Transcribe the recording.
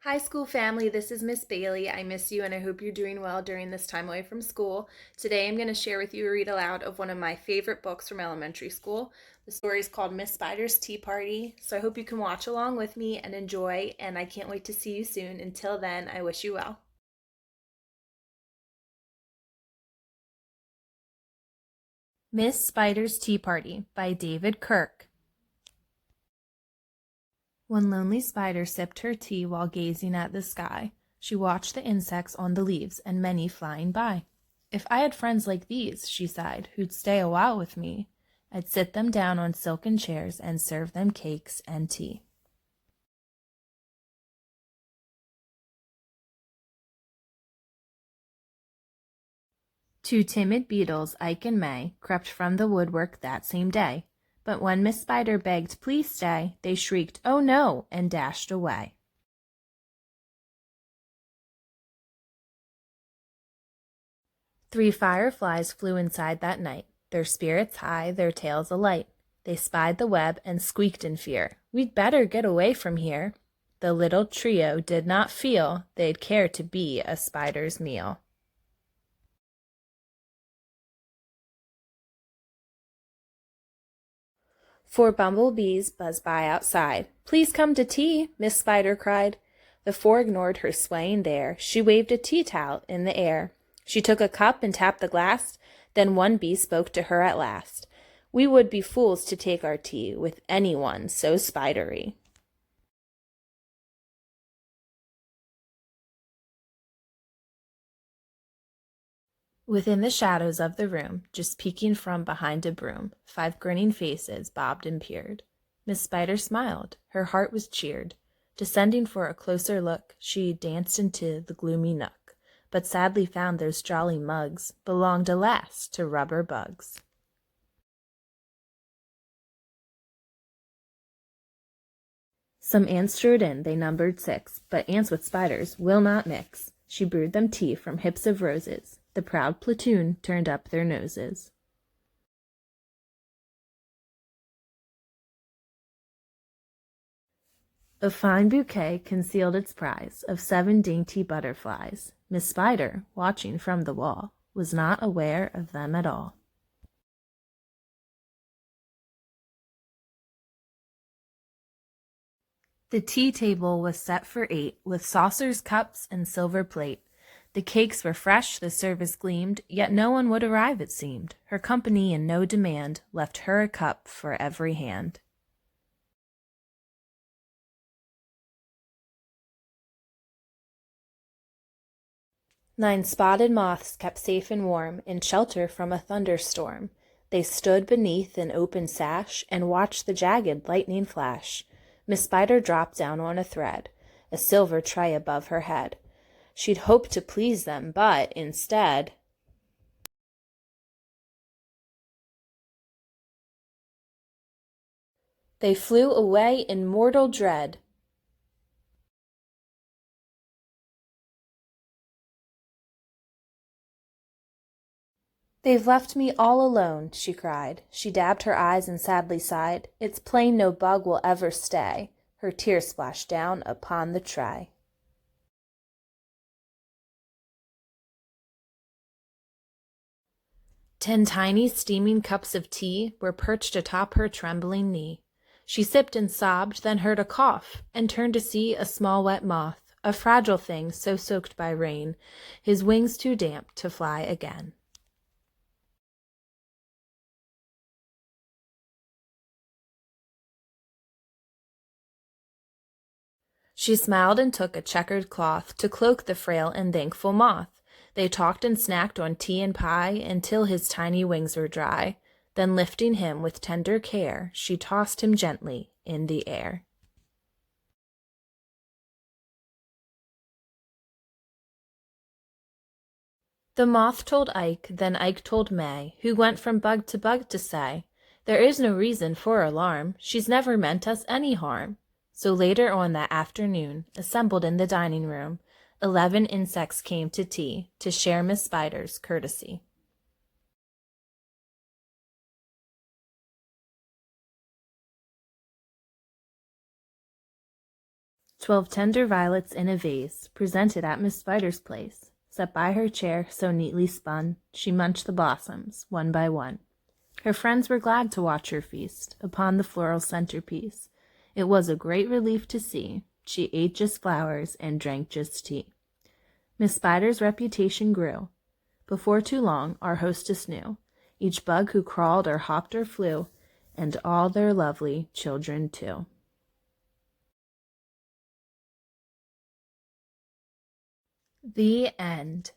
Hi, school family. This is Miss Bailey. I miss you and I hope you're doing well during this time away from school. Today I'm going to share with you a read aloud of one of my favorite books from elementary school. The story is called Miss Spider's Tea Party. So I hope you can watch along with me and enjoy, and I can't wait to see you soon. Until then, I wish you well. Miss Spider's Tea Party by David Kirk. One lonely spider sipped her tea while gazing at the sky. She watched the insects on the leaves and many flying by. If I had friends like these, she sighed, who'd stay a while with me, I'd sit them down on silken chairs and serve them cakes and tea. Two timid beetles, Ike and May, crept from the woodwork that same day. But when Miss Spider begged, "Please stay," they shrieked, "Oh no!" and dashed away. Three fireflies flew inside that night, their spirits high, their tails alight. They spied the web and squeaked in fear, "We'd better get away from here." The little trio did not feel they'd care to be a spider's meal. Four bumblebees buzzed by outside. "Please come to tea," Miss Spider cried. The four ignored her swaying there. She waved a tea towel in the air. She took a cup and tapped the glass. Then one bee spoke to her at last. "We would be fools to take our tea with anyone so spidery." Within the shadows of the room, just peeking from behind a broom, five grinning faces bobbed and peered. Miss Spider smiled. Her heart was cheered. Descending for a closer look, she danced into the gloomy nook, but sadly found those jolly mugs belonged, alas, to rubber bugs. Some ants strode in, they numbered six, but ants with spiders will not mix. She brewed them tea from hips of roses. The proud platoon turned up their noses. A fine bouquet concealed its prize of seven dainty butterflies. Miss Spider, watching from the wall, was not aware of them at all. The tea table was set for eight, with saucers, cups, and silver plate. The cakes were fresh, the service gleamed, yet no one would arrive, it seemed. Her company and no demand left her a cup for every hand. Nine spotted moths kept safe and warm in shelter from a thunderstorm. They stood beneath an open sash and watched the jagged lightning flash. Miss Spider dropped down on a thread, a silver tray above her head. She'd hoped to please them, but instead, they flew away in mortal dread. "They've left me all alone," she cried. She dabbed her eyes and sadly sighed. "It's plain no bug will ever stay." Her tears splashed down upon the tray. 10 tiny steaming cups of tea were perched atop her trembling knee. She sipped and sobbed, then heard a cough, and turned to see a small wet moth, a fragile thing so soaked by rain, his wings too damp to fly again. She smiled and took a checkered cloth to cloak the frail and thankful moth. They talked and snacked on tea and pie until his tiny wings were dry. Then lifting him with tender care, she tossed him gently in the air. The moth told Ike, then Ike told May, who went from bug to bug to say, "There is no reason for alarm. She's never meant us any harm." So later on that afternoon, assembled in the dining room, 11 insects came to tea to share Miss Spider's courtesy. 12 tender violets in a vase, presented at Miss Spider's place, set by her chair so neatly spun, she munched the blossoms, one by one. Her friends were glad to watch her feast upon the floral centerpiece. It was a great relief to see. She ate just flowers and drank just tea. Miss Spider's reputation grew. Before too long, our hostess knew each bug who crawled or hopped or flew, and all their lovely children too. The end.